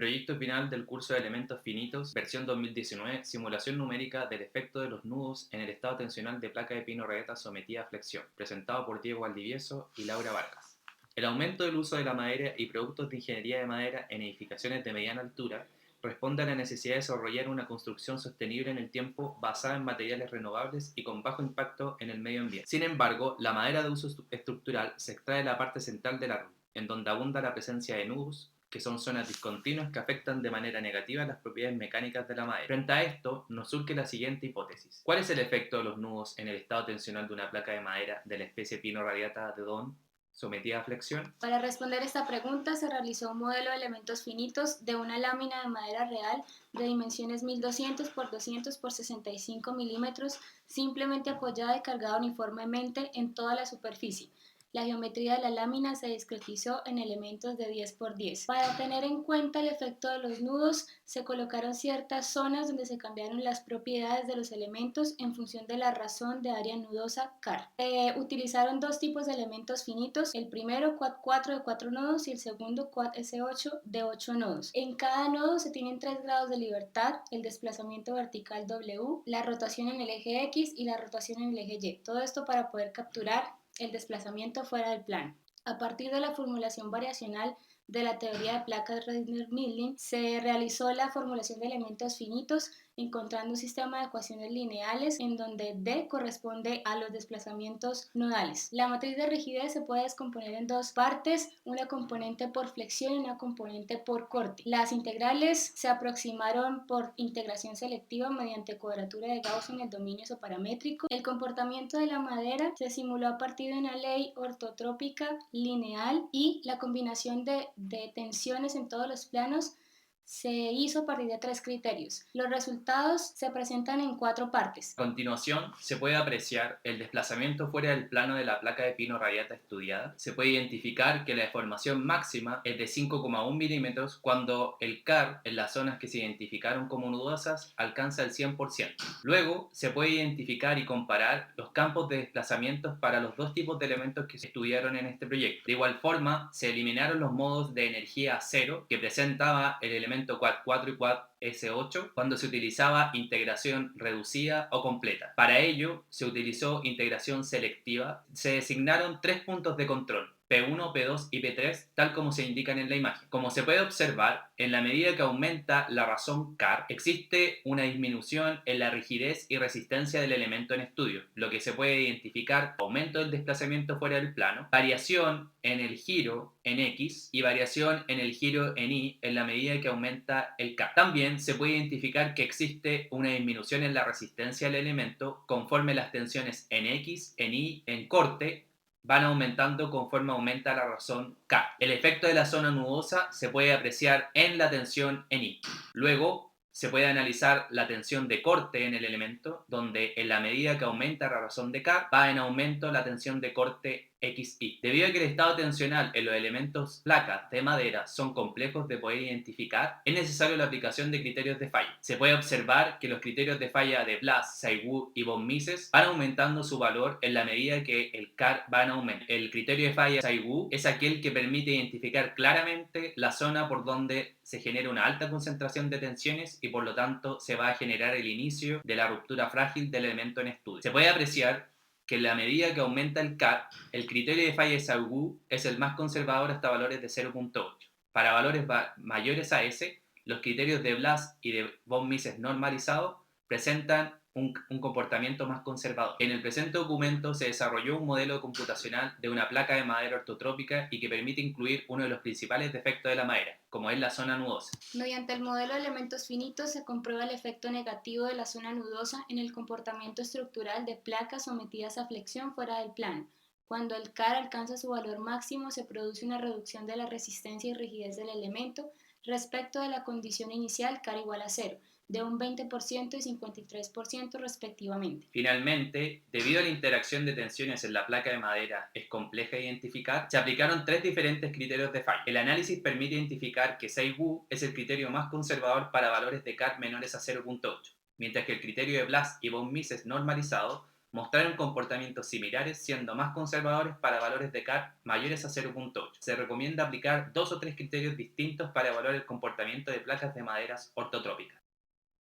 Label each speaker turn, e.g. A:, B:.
A: Proyecto final del curso de elementos finitos, versión 2019, simulación numérica del efecto de los nudos en el estado tensional de placa de pino rayeta sometida a flexión, presentado por Diego Valdivieso y Laura Vargas. El aumento del uso de la madera y productos de ingeniería de madera en edificaciones de mediana altura responde a la necesidad de desarrollar una construcción sostenible en el tiempo basada en materiales renovables y con bajo impacto en el medio ambiente. Sin embargo, la madera de uso estructural se extrae de la parte central del árbol, en donde abunda la presencia de nudos, que son zonas discontinuas que afectan de manera negativa las propiedades mecánicas de la madera. Frente a esto, nos surge la siguiente hipótesis. ¿Cuál es el efecto de los nudos en el estado tensional de una placa de madera de la especie Pino radiata de Don sometida a flexión?
B: Para responder esta pregunta se realizó un modelo de elementos finitos de una lámina de madera real de dimensiones 1200 por 200 por 65 milímetros, simplemente apoyada y cargada uniformemente en toda la superficie. La geometría de la lámina se discretizó en elementos de 10 por 10. Para tener en cuenta el efecto de los nudos, se colocaron ciertas zonas donde se cambiaron las propiedades de los elementos en función de la razón de área nudosa CAR. Utilizaron dos tipos de elementos finitos, el primero Quad 4 de 4 nodos y el segundo Quad S8 de 8 nodos. En cada nodo se tienen 3 grados de libertad, el desplazamiento vertical W, la rotación en el eje X y la rotación en el eje Y. Todo esto para poder capturar el desplazamiento fuera del plano. A partir de la formulación variacional de la teoría de placas Reisner-Milling, se realizó la formulación de elementos finitos encontrando un sistema de ecuaciones lineales en donde D corresponde a los desplazamientos nodales. La matriz de rigidez se puede descomponer en dos partes, una componente por flexión y una componente por corte. Las integrales se aproximaron por integración selectiva mediante cuadratura de Gauss en el dominio isoparamétrico. El comportamiento de la madera se simuló a partir de una ley ortotrópica lineal y la combinación de tensiones en todos los planos se hizo a partir de tres criterios. Los resultados se presentan en cuatro partes.
A: A continuación, se puede apreciar el desplazamiento fuera del plano de la placa de pino radiata estudiada. Se puede identificar que la deformación máxima es de 5,1 milímetros cuando el CAR en las zonas que se identificaron como nudosas alcanza el 100%. Luego, se puede identificar y comparar los campos de desplazamientos para los dos tipos de elementos que se estudiaron en este proyecto. De igual forma, se eliminaron los modos de energía cero que presentaba el elemento Quad 4 y Quad S8 cuando se utilizaba integración reducida o completa. Para ello se utilizó integración selectiva. Se designaron tres puntos de control: P1, P2 y P3, tal como se indican en la imagen. Como se puede observar, en la medida que aumenta la razón CAR, existe una disminución en la rigidez y resistencia del elemento en estudio, lo que se puede identificar aumento del desplazamiento fuera del plano, variación en el giro en X y variación en el giro en Y en la medida que aumenta el CAR. También se puede identificar que existe una disminución en la resistencia del elemento conforme las tensiones en X, en Y, en corte van aumentando conforme aumenta la razón K. El efecto de la zona nudosa se puede apreciar en la tensión en I. Luego se puede analizar la tensión de corte en el elemento, donde en la medida que aumenta la razón de K, va en aumento la tensión de corte XY. Debido a que el estado tensional en los elementos placas de madera son complejos de poder identificar, es necesario la aplicación de criterios de falla. Se puede observar que los criterios de falla de Blas, Saywood y von Mises van aumentando su valor en la medida que el CAR va en aumento. El criterio de falla de Saywood es aquel que permite identificar claramente la zona por donde se genera una alta concentración de tensiones y por lo tanto se va a generar el inicio de la ruptura frágil del elemento en estudio. Se puede apreciar que en la medida que aumenta el CAR, el criterio de falla de Saywood es el más conservador hasta valores de 0,8. Para valores mayores a ese, los criterios de Blas y de von Mises normalizados presentan un comportamiento más conservador. En el presente documento se desarrolló un modelo computacional de una placa de madera ortotrópica y que permite incluir uno de los principales defectos de la madera, como es la zona nudosa.
B: Mediante el modelo de elementos finitos se comprueba el efecto negativo de la zona nudosa en el comportamiento estructural de placas sometidas a flexión fuera del plano. Cuando el CAR alcanza su valor máximo, se produce una reducción de la resistencia y rigidez del elemento respecto de la condición inicial CAR igual a cero, de un 20% y 53% respectivamente.
A: Finalmente, debido a la interacción de tensiones en la placa de madera es compleja de identificar, se aplicaron tres diferentes criterios de falla. El análisis permite identificar que Saywood es el criterio más conservador para valores de CAR menores a 0,8, mientras que el criterio de Blas y von Mises normalizado mostraron comportamientos similares, siendo más conservadores para valores de CAR mayores a 0.8. Se recomienda aplicar 2 o 3 criterios distintos para evaluar el comportamiento de placas de maderas ortotrópicas.